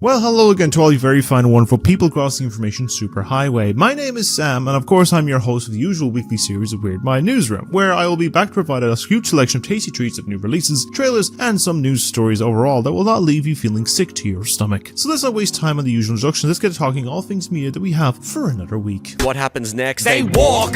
Well, hello again to all you very fine and wonderful people across the information superhighway. My name is Sam, and of course I'm your host of the usual weekly series of Weird Mind Newsroom, where I will be back to provide a huge selection of tasty treats of new releases, trailers, and some news stories overall that will not leave you feeling sick to your stomach. So let's not waste time on the usual introduction, let's get to talking all things media that we have for another week. What happens next? They walk.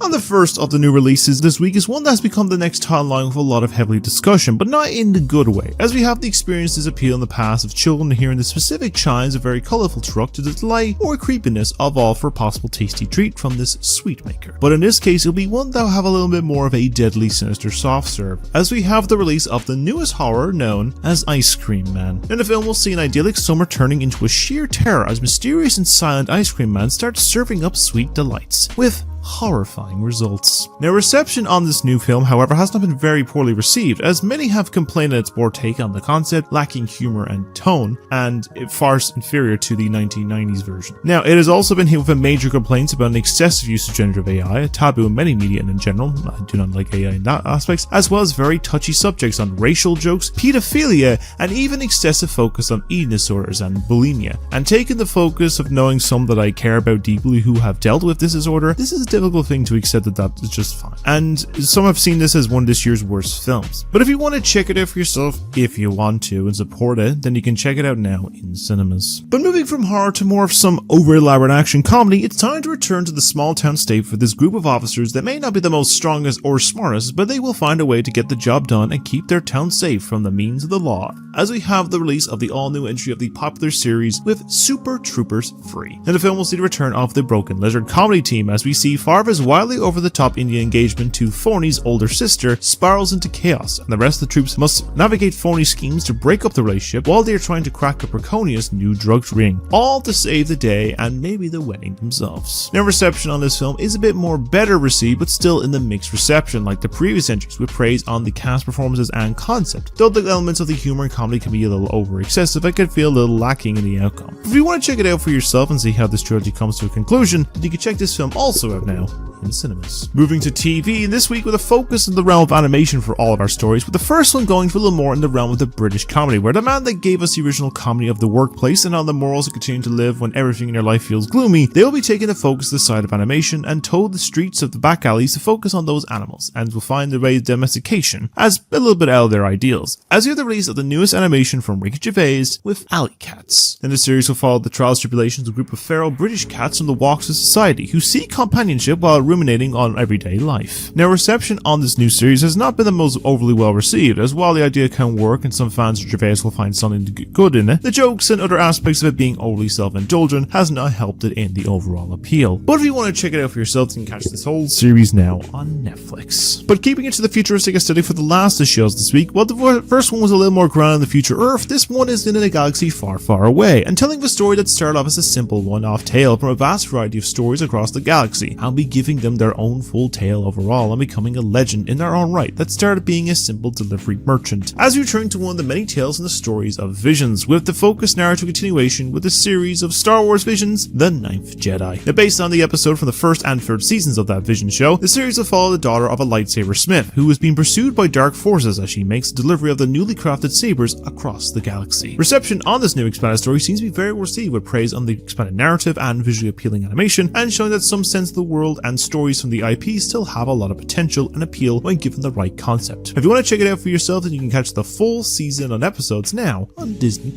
And the first of the new releases this week is one that has become the next timeline with a lot of heavy discussion, but not in the good way, as we have experienced this appeal in the past of children hearing the specific chimes of a very colourful truck to the delight or creepiness of all for a possible tasty treat from this sweet maker. But in this case, it'll be one that will have a little bit more of a deadly sinister soft serve, as we have the release of the newest horror known as Ice Cream Man. In the film, we'll see an idyllic summer turning into a sheer terror as mysterious and silent Ice Cream Man starts serving up sweet delights, with horrifying results. Now, reception on this new film, however, has not been very poorly received, as many have complained that it's poor take on the concept, lacking humor and tone, and far inferior to the 1990s version. Now, it has also been hit with major complaints about an excessive use of generative AI, a taboo in many media and in general. I do not like AI in that aspect, as well as very touchy subjects on racial jokes, pedophilia, and even excessive focus on eating disorders and bulimia. And taking the focus of knowing some that I care about deeply who have dealt with this disorder, this is a difficult thing to accept that is just fine. And some have seen this as one of this year's worst films. But if you want to check it out for yourself, if you want to, and support it, then you can check it out now in cinemas. But moving from horror to more of some over-elaborate action comedy, it's time to return to the small town state for this group of officers that may not be the most strongest or smartest, but they will find a way to get the job done and keep their town safe from the means of the law, as we have the release of the all-new entry of the popular series with Super Troopers 3. In the film, we'll see the return of the Broken Lizard comedy team, as we see Farva's wildly over-the-top Indian engagement to Phony's older sister spirals into chaos, and the rest of the troops must navigate Phony's schemes to break up the relationship while they are trying to crack a precocious new drugs ring, all to save the day and maybe the wedding themselves. Now, reception on this film is a bit more better received, but still in the mixed reception like the previous entries, with praise on the cast performances and concept, though the elements of the humor and comedy can be a little over-excessive. I could feel a little lacking in the outcome. If you want to check it out for yourself and see how this trilogy comes to a conclusion, then you can check this film also out now in cinemas. Moving to TV, this week with a focus in the realm of animation for all of our stories, with the first one going for a little more in the realm of the British comedy, where the man that gave us the original comedy of The Workplace and on the morals that continue to live when everything in your life feels gloomy, they will be taking the focus to the side of animation and told the streets of the back alleys to focus on those animals, and will find the way of domestication as a little bit out of their ideals, as we have the release of the newest animation from Ricky Gervais with Alley Cats. And the series will follow the trials and tribulations of a group of feral British cats from the walks of society who seek companionship while ruminating on everyday life. Now, reception on this new series has not been the most overly well received, as while the idea can work and some fans of Gervais will find something good in it, the jokes and other aspects of it being overly self-indulgent has not helped it in the overall appeal. But if you want to check it out for yourself, you can catch this whole series now on Netflix. But keeping it to the futuristic aesthetic for the last of the shows this week, while the first one was a little more grounded in the future Earth, this one is in a galaxy far, far away, and telling the story that started off as a simple one-off tale from a vast variety of stories across the galaxy, and be giving them their own full tale overall and becoming a legend in their own right that started being a simple delivery merchant. As we return to one of the many tales in the stories of Visions, with the focus narrative continuation with the series of Star Wars Visions, The Ninth Jedi. Now, based on the episode from the first and third seasons of that Vision show, the series will follow the daughter of a lightsaber smith who is being pursued by dark forces as she makes delivery of the newly crafted sabers across the galaxy. Reception on this new expanded story seems to be very well received, with praise on the expanded narrative and visually appealing animation, and showing that some sense of the world and stories from the IP still have a lot of potential and appeal when given the right concept. If you want to check it out for yourself, then you can catch the full season on episodes now on Disney+.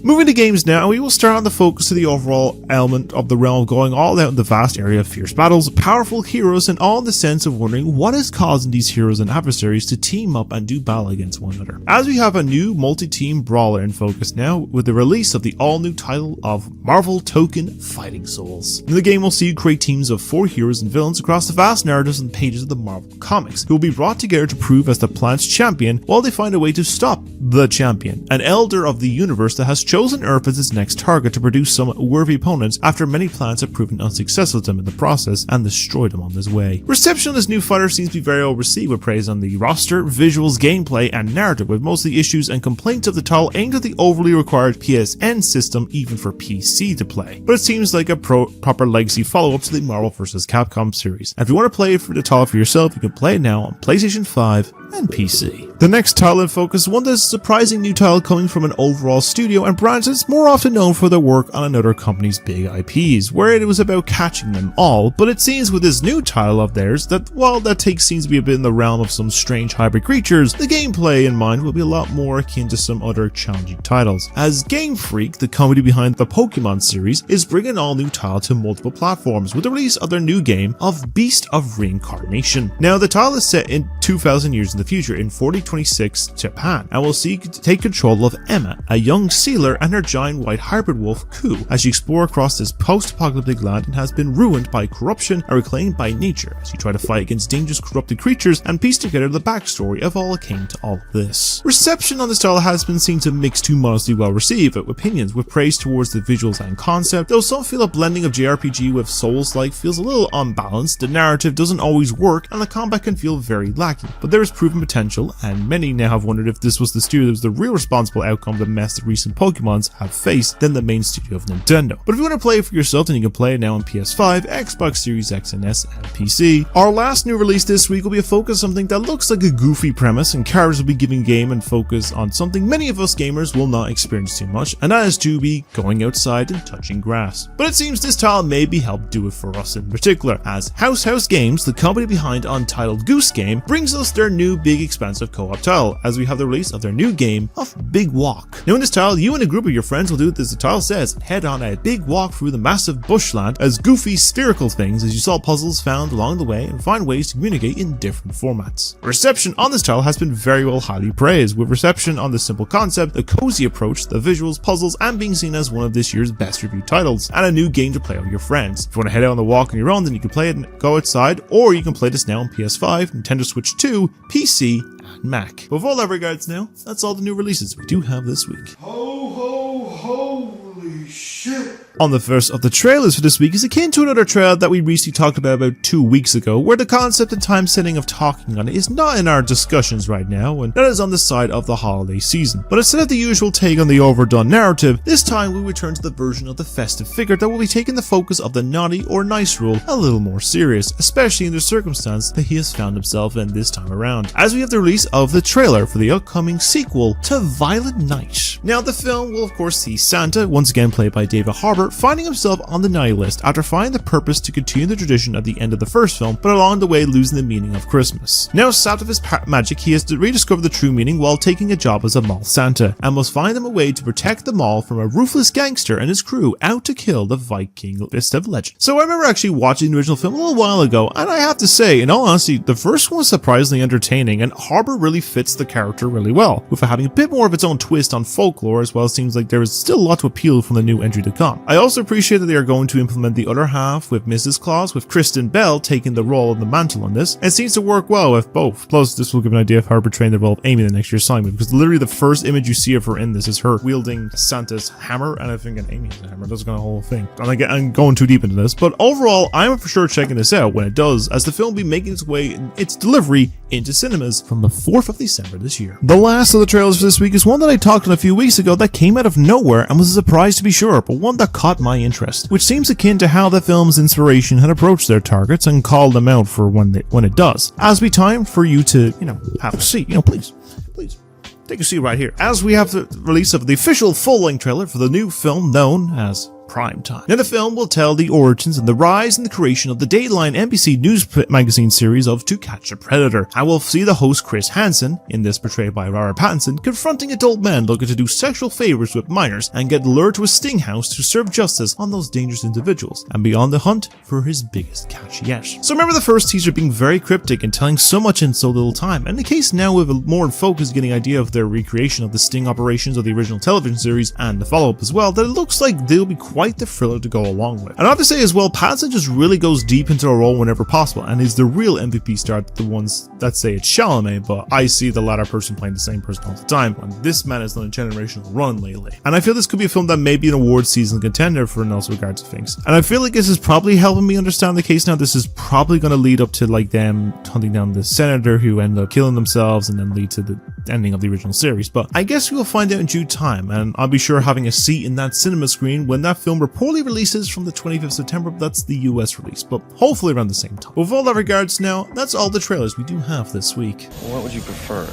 Moving to games now, and we will start on the focus to the overall element of the realm of going all out in the vast area of fierce battles, powerful heroes, and all in the sense of wondering what is causing these heroes and adversaries to team up and do battle against one another. As we have a new multi-team brawler in focus now, with the release of the all-new title of Marvel Token Fighting Souls. In the game, we'll see you create teams of 4 heroes and villains across the vast narratives and pages of the Marvel Comics, who will be brought together to prove as the planet's champion while they find a way to stop the champion, an elder of the universe that has chosen Earth as its next target to produce some worthy opponents after many planets have proven unsuccessful to them in the process and destroyed them on this way. Reception on this new fighter seems to be very well received, with praise on the roster, visuals, gameplay, and narrative, with most of the issues and complaints of the title aimed at the overly required PSN system even for PC to play. But it seems like a proper legacy follow-up to the Marvel vs. Capcom series. And if you want to play for the title for yourself, you can play it now on PlayStation 5 and PC. The next title in focus is one that is a surprising new title coming from an overall studio and branch that's more often known for their work on another company's big IPs, where it was about catching them all, but it seems with this new title of theirs that while that take seems to be a bit in the realm of some strange hybrid creatures, the gameplay in mind will be a lot more akin to some other challenging titles, as Game Freak, the company behind the Pokemon series, is bringing an all-new title to multiple platforms with the release of their new game of Beast of Reincarnation. Now, the title is set in 2,000 years in the future in 4026 Japan, and will take control of Emma, a young sealer, and her giant white hybrid wolf Ku, as you explore across this post-apocalyptic land and has been ruined by corruption and reclaimed by nature, as you try to fight against dangerous corrupted creatures and piece together the backstory of all that came to all of this. Reception on this title has been seen to mix to modestly well received opinions, with praise towards the visuals and concept, though some feel a blending of JRPG with Souls-like feels a little unbalanced, the narrative doesn't always work, and the combat can feel very lacking, but there is proven potential, and many now have wondered if this was the studio that was the real responsible outcome of the mess that recent Pokemons have faced than the main studio of Nintendo. But if you want to play it for yourself, then you can play it now on PS5, Xbox Series X and S, and PC. Our last new release this week will be a focus on something that looks like a goofy premise, and characters will be giving game and focus on something many of us gamers will not experience too much, and that is to be going outside and touching grass. But it seems this title maybe helped do it for us in particular, as House Games, the company behind Untitled Goose Game, brings us their new big expansive co-op title, as we have the release of their new game of Big Walk. Now in this title, you and a group of your friends will do as the title says, head on a big walk through the massive bushland as goofy spherical things as you solve puzzles found along the way and find ways to communicate in different formats. Reception on this title has been very well highly praised, with reception on the simple concept, the cozy approach, the visuals, puzzles, and being seen as one of this year's best reviewed titles, and a new game to play with your friends. If you want to head out on the walk on your own, then you can play it and go outside, or you can play this now on PS5, Nintendo Switch 2, PC, and Mac. But with all that regards now, that's all the new releases we do have this week. Ho, ho, holy shit. On the first of the trailers for this week is akin to another trailer that we recently talked about 2 weeks ago, where the concept and time setting of talking on it is not in our discussions right now, and that is on the side of the holiday season. But instead of the usual take on the overdone narrative, this time we return to the version of the festive figure that will be taking the focus of the naughty or nice rule a little more serious, especially in the circumstance that he has found himself in this time around, as we have the release of the trailer for the upcoming sequel to Violent Night. Now the film will of course see Santa, once again played by David Harbour, finding himself on the naughty list after finding the purpose to continue the tradition at the end of the first film, but along the way losing the meaning of Christmas. Now sapped of his magic, he has to rediscover the true meaning while taking a job as a mall Santa, and must find him a way to protect the mall from a ruthless gangster and his crew out to kill the Viking festive legend. So I remember actually watching the original film a little while ago, and I have to say, in all honesty, the first one was surprisingly entertaining, and Harbour really fits the character really well, with having a bit more of its own twist on folklore, as well as seems like there is still a lot to appeal from the new entry to come. I also appreciate that they are going to implement the other half with Mrs. Claus, with Kristen Bell taking the role of the mantle on this, and it seems to work well with both. Plus, this will give an idea of her portraying the role of Amy in the next year's assignment, because literally the first image you see of her in this is her wielding Santa's hammer, and I think an Amy has a hammer. That's kind of the whole thing. And I'm going too deep into this, but overall, I'm for sure checking this out when it does, as the film will be making its way in its delivery into cinemas from the 4th of December this year. The last of the trailers for this week is one that I talked on a few weeks ago that came out of nowhere and was a surprise to be sure, but one that caught my interest, which seems akin to how the film's inspiration had approached their targets and called them out for when it does. As we time for you to, have a seat, please, take a seat right here, as we have the release of the official full-length trailer for the new film known as Prime Time. Now the film will tell the origins and the rise and the creation of the Dateline NBC news magazine series of To Catch a Predator. I will see the host Chris Hansen, in this portrayed by Robert Pattinson, confronting adult men looking to do sexual favors with minors and get lured to a sting house to serve justice on those dangerous individuals, and be on the hunt for his biggest catch yet. So remember the first teaser being very cryptic and telling so much in so little time, and the case now with a more focus getting idea of their recreation of the sting operations of the original television series and the follow-up as well, that it looks like they'll be quite the thriller to go along with. And I have to say as well, Pattinson just really goes deep into a role whenever possible, and is the real MVP star to the ones that say it's Chalamet, but I see the latter person playing the same person all the time, when this man has done a generational run lately. And I feel this could be a film that may be an award season contender for in those regards of things. And I feel like this is probably helping me understand the case now. This is probably going to lead up to like them hunting down the senator who ended up killing themselves, and then lead to the ending of the original series, but I guess we will find out in due time, and I'll be sure having a seat in that cinema screen when that film reportedly releases from the 25th September, but that's the US release, but hopefully around the same time. With all that regards now, that's all the trailers we do have this week. What would you prefer?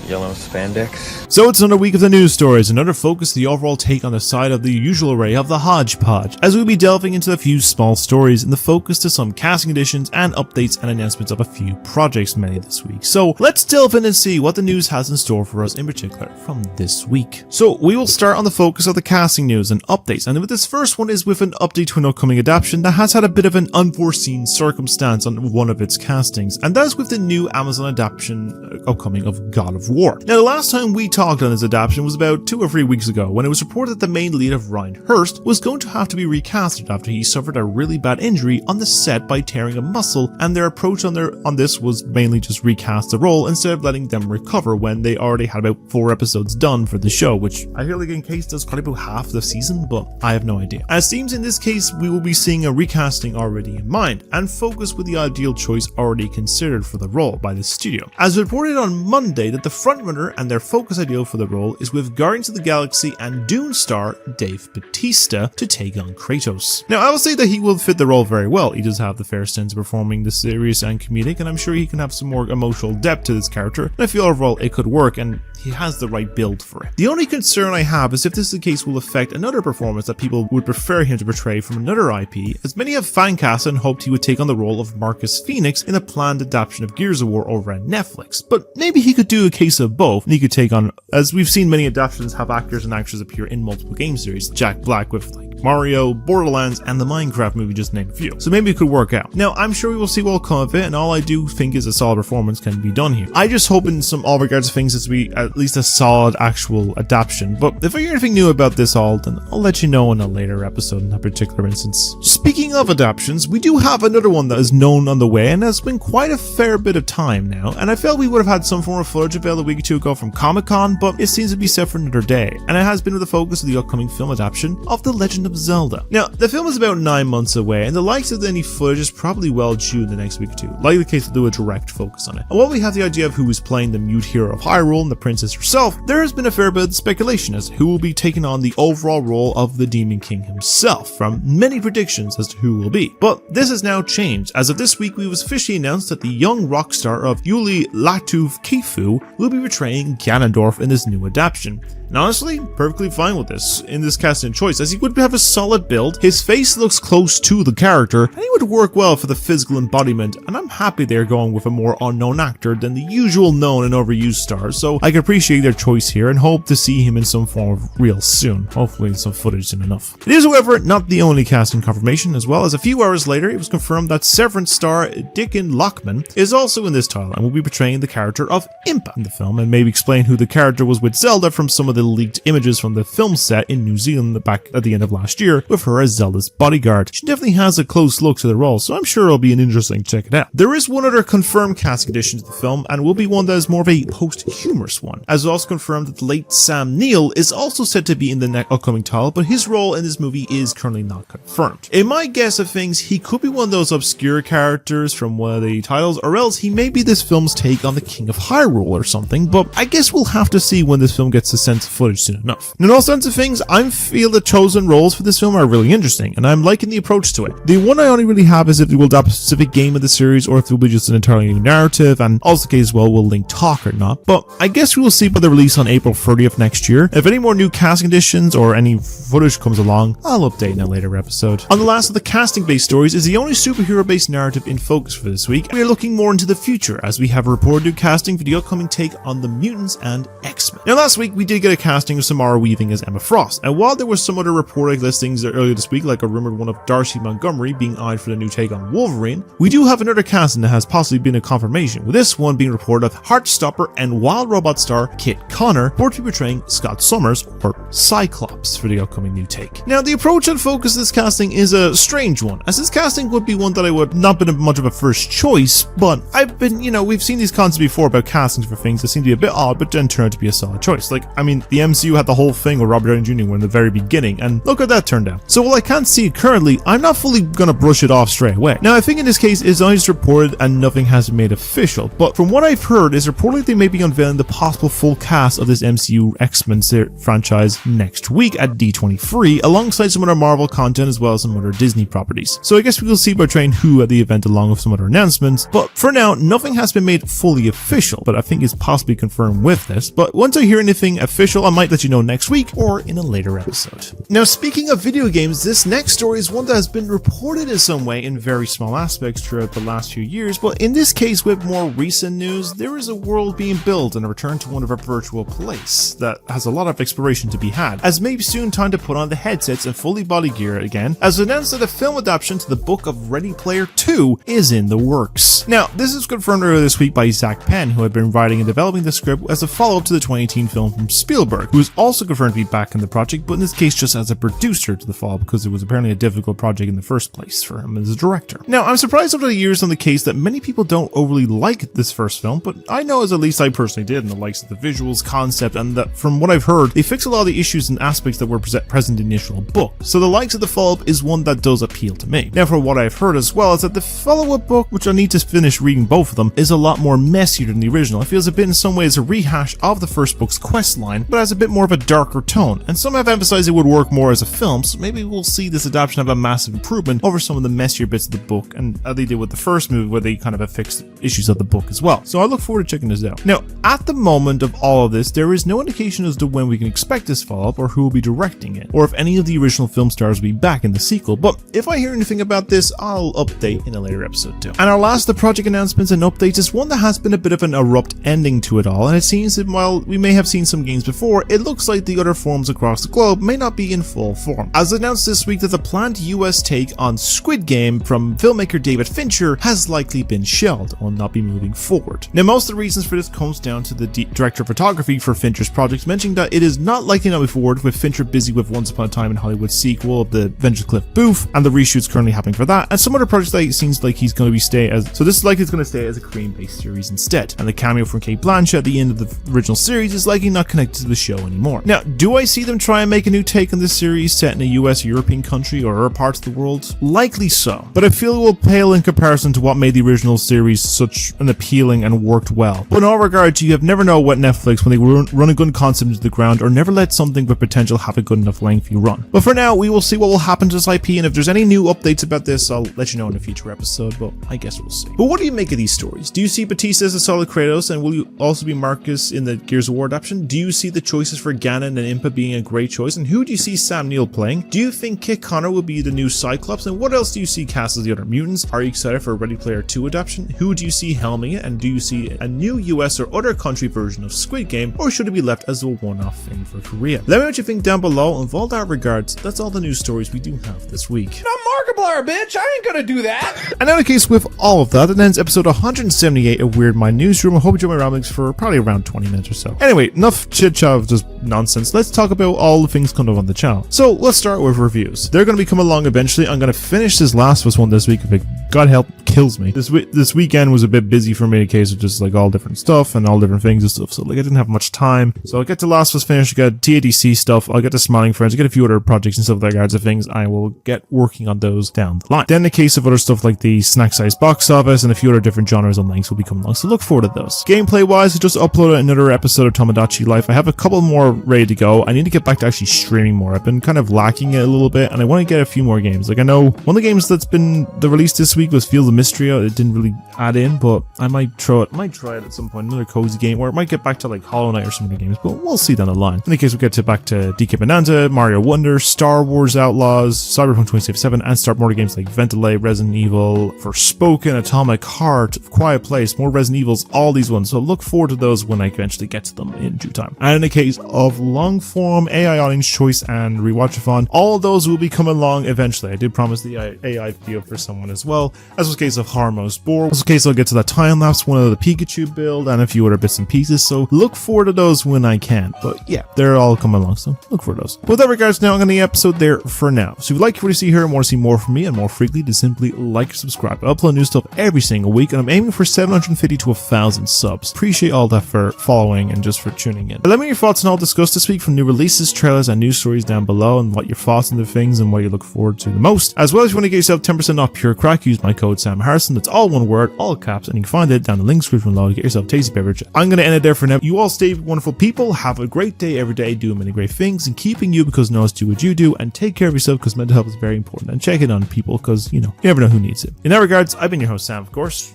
Yellow spandex? So it's another week of the news stories, another focus, the overall take on the side of the usual array of the hodgepodge, as we'll be delving into a few small stories and the focus to some casting additions and updates and announcements of a few projects many this week. So let's delve in and see what the news has in store for us in particular from this week. So we will start on the focus of the casting news and updates, and with this first one is with an update to an upcoming adaptation that has had a bit of an unforeseen circumstance on one of its castings, and that is with the new Amazon adaptation upcoming of God of War. Now, the last time we talked on this adaptation was about 2 or 3 weeks ago, when it was reported that the main lead of Ryan Hurst was going to have to be recasted after he suffered a really bad injury on the set by tearing a muscle, and their approach on this was mainly just recast the role instead of letting them recover when they already had about 4 episodes done for the show, which I feel like in case does probably about half the season, but I have no idea. As it seems in this case, we will be seeing a recasting already in mind, and focus with the ideal choice already considered for the role by the studio. As reported on Monday that the frontrunner and their focus ideal for the role is with Guardians of the Galaxy and Dune star Dave Bautista to take on Kratos. Now, I will say that he will fit the role very well. He does have the fair sense of performing the serious and comedic, and I'm sure he can have some more emotional depth to this character, and I feel overall it could work, and he has the right build for it. The only concern I have is if this is the case will affect another performance that people would prefer him to portray from another IP, as many have fancast and hoped he would take on the role of Marcus Phoenix in a planned adaptation of Gears of War over on Netflix. But maybe he could do a case of both, and he could take on, as we've seen many adaptations have actors and actresses appear in multiple game series, Jack Black with like Mario, Borderlands, and the Minecraft movie, just to name a few. So maybe it could work out. Now, I'm sure we will see what will come of it, and all I do think is a solid performance can be done here. I just hope in some all regards of things this will be at least a solid actual adaptation, but if I hear anything new about this all, then I'll let you know in a later episode in that particular instance. Speaking of adaptations, we do have another one that is known on the way and has been quite a fair bit of time now, and I felt we would have had some form of footage available a week or two ago from Comic-Con, but it seems to be set for another day, and it has been with the focus of the upcoming film adaptation of The Legend of Zelda. Now, the film is about 9 months away, and the likes of any footage is probably well due in the next week or two, likely the case to do a direct focus on it. And while we have the idea of who is playing the mute hero of Hyrule and the princess herself, there has been a fair bit of speculation as to who will be taking on the overall role of the Demon King himself, from many predictions as to who will be. But this has now changed. As of this week, we was officially announced that the young rock star of Yuli Latuf Kifu will be portraying Ganondorf in this new adaptation. And honestly, perfectly fine with this in this casting choice, as he would have a solid build, his face looks close to the character, and he would work well for the physical embodiment, and I'm happy they're going with a more unknown actor than the usual known and overused stars, so I can appreciate their choice here and hope to see him in some form of real soon, hopefully some footage soon enough. It is, however, not the only casting confirmation, as well as a few hours later it was confirmed that Severance star Dickon Lockman is also in this title and will be portraying the character of Impa in the film, and maybe explain who the character was with Zelda from some of the leaked images from the film set in New Zealand back at the end of last year, with her as Zelda's bodyguard. She definitely has a close look to the role, so I'm sure it'll be an interesting check it out. There is one other confirmed casting addition to the film, and will be one that is more of a post-humorous one, as also confirmed that the late Sam Neill is also said to be in the next upcoming title, but his role in this movie is currently not confirmed. In my guess of things, he could be one of those obscure characters from one of the titles, or else he may be this film's take on the King of Hyrule or something, but I guess we'll have to see when this film gets a sense of footage soon enough. In all sense of things, I feel the chosen roles for this film are really interesting, and I'm liking the approach to it. The one I only really have is if they will adapt a specific game of the series, or if it will be just an entirely new narrative, and also the case as well will Link talk or not, but I guess we will see by the release on April 30th next year. If any more new casting additions or any footage comes along, I'll update in a later episode. On the last of the casting-based stories is the only superhero-based narrative in focus for this week. We are looking more into the future, as we have a reported new casting for the upcoming take on the Mutants and X-Men. Now, last week we did get a casting of Samara Weaving as Emma Frost, and while there were some other reported listings earlier this week, like a rumored one of Darcy Montgomery being eyed for the new take on Wolverine, we do have another casting that has possibly been a confirmation, with this one being reported of Heartstopper and Wild Robot star Kit Connor reportedly portraying Scott Summers, or Cyclops, for the upcoming new take. Now, the approach and focus of this casting is a strange one, as this casting would be one that I would not been much of a first choice, but I've been, we've seen these concepts before about castings for things that seem to be a bit odd, but then turn out to be a solid solid choice. Like, I mean, the MCU had the whole thing with Robert Downey Jr. in the very beginning, and look how that turned out. So while I can't see it currently, I'm not fully gonna brush it off straight away. Now, I think in this case, it's only just reported and nothing has been made official, but from what I've heard, is reportedly they may be unveiling the possible full cast of this MCU X-Men franchise next week at D23, alongside some other Marvel content as well as some other Disney properties. So I guess we will see by Train Who at the event along with some other announcements, but for now, nothing has been made fully official, but I think it's possibly confirmed with this. But once I hear anything official, I might let you know next week or in a later episode. Now, speaking of video games, this next story is one that has been reported in some way in very small aspects throughout the last few years, but in this case with more recent news, there is a world being built and a return to one of our virtual place that has a lot of exploration to be had, as maybe soon time to put on the headsets and fully body gear again, as announced that a film adaptation to the book of Ready Player 2 is in the works. Now, this is confirmed earlier this week by Zach Penn, who had been writing and developing the script as a follow-up to the 2018 film from Spielberg, who is also confirmed to be back in the project, but in this case just as a producer to the follow-up because it was apparently a difficult project in the first place for him as a director. Now, I'm surprised over the years on the case that many people don't overly like this first film, but I know as at least I personally did, and the likes of the visuals, concept, and that from what I've heard, they fix a lot of the issues and aspects that were present in the initial book. So the likes of the follow-up is one that does appeal to me. Now, for what I've heard as well is that the follow-up book, which I need to finish reading both of them, is a lot more messier than the original. It feels a bit in some ways a rehash of the first book's quest line, but has a bit more of a darker tone, and some have emphasized it would work more as a film, so maybe we'll see this adaptation have a massive improvement over some of the messier bits of the book, and how they did with the first movie where they kind of fixed issues of the book as well. So I look forward to checking this out. Now, at the moment of all of this, there is no indication as to when we can expect this follow-up or who will be directing it, or if any of the original film stars will be back in the sequel, but if I hear anything about this, I'll update in a later episode too. And our last of the project announcements and updates is one that has been a bit of an abrupt ending to it all, and it seems that while we may have seen some games before, it looks like the other forums across the globe may not be in full form. As announced this week that the planned US take on Squid Game from filmmaker David Fincher has likely been shelved and will not be moving forward. Now, most of the reasons for this comes down to the director of photography for Fincher's project mentioning that it is not likely to move forward, with Fincher busy with Once Upon a Time in Hollywood sequel of the Vengeance Cliff Booth and the reshoots currently happening for that, and some other projects that it seems like he's going to be so this is likely going to stay as a Korean-based series instead, and the cameo from Kate Blanchett at the end of the original series is likely not connected to the show anymore. Now, do I see them try and make a new take on this series set in a US or European country or other parts of the world? Likely so, but I feel it will pale in comparison to what made the original series such an appealing and worked well. But in all regards, you have never know what Netflix when they run a good concept into the ground, or never let something with potential have a good enough lengthy run. But for now, we will see what will happen to this IP, and if there's any new updates about this, I'll let you know in a future episode, but I guess we'll see. But what do you make of these stories? Do you see Batista as a solid Kratos, and will you also be Marcus in the Gears of War adaptation? Do you see the choices for Ganon and Impa being a great choice, and who do you see Sam Neill playing? Do you think Kit Connor will be the new Cyclops, and what else do you see cast as the other mutants? Are you excited for a Ready Player 2 adaptation? Who do you see helming it, and do you see a new US or other country version of Squid Game, or should it be left as a one-off thing for Korea? Let me know what you think down below, and with all that regards, that's all the news stories we do have this week. I'm Markiplier, bitch. I ain't gonna do that. And in any case, with all of that, it ends episode 178 of Weird Mind Newsroom. I hope you enjoyed my ramblings for probably around 20 minutes or so. Anyway, enough chit-chat of just nonsense. Let's talk about all the things coming up on the channel. So let's start with reviews. They're going to be coming along eventually. I'm going to finish this Last of Us one this week if it, God help, kills me. This weekend was a bit busy for me in case of just like all different stuff and all different things and stuff. So like I didn't have much time. So I'll get to Last of Us finished. I got TADC stuff. I'll get to Smiling Friends. I get a few other projects and stuff like that of things. I will get working on those down the line. Then in the case of other stuff like the snack size box office and a few other different genres and lengths will be coming along. So look forward to those. Gameplay wise, I just uploaded another episode of Tomodachi Life. I have a couple more ready to go. I need to get back to actually streaming more. I've been kind of lacking it a little bit and I want to get a few more games. Like I know one of the games that's been the release this week was Field of Mystery. It didn't really add in, but I might try it at some point. Another cozy game, or it might get back to like Hollow Knight or some other games, but we'll see down the line. In the case, we get back to DK Bonanza, Mario Wonder, Star Wars Outlaws, Cyberpunk 2077, and start more games like Ventilate, Resident Evil, Forspoken, Atomic Heart, Quiet Place, more Resident Evils, all these ones. So look forward to those when I eventually get to them in due time. And in the case of long form, AI audience choice, and rewatchathon, all of those will be coming along eventually. I did promise the AI video for someone as well, as was the case of Harmos Boar. As was the case, I'll get to that time lapse, one of the Pikachu build, and a few other bits and pieces. So look forward to those when I can. But yeah, they're all coming along, so look for those. But with that regards, now I'm going to end the episode there for now. So if you like what you see here and want to see more from me and more frequently, to simply like and subscribe. I upload new stuff every single week, and I'm aiming for 750 to 1,000 subs. Appreciate all that for following and just for tuning in. Let me know your thoughts on all discussed this week, from new releases, trailers, and news stories down below, and what your thoughts on the things and what you look forward to the most. As well, if you want to get yourself 10% off pure crack, use my code Sam Harrison. That's all one word, all caps, and you can find it down the link description below to get yourself a tasty beverage. I'm going to end it there for now. You all stay wonderful people. Have a great day every day, doing many great things, and keeping you because no one else do what you do, and take care of yourself because mental health is very important, and check it on people because, you never know who needs it. In that regards, I've been your host Sam, of course,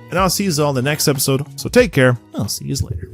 and I'll see you all in the next episode, so take care, and I'll see you later.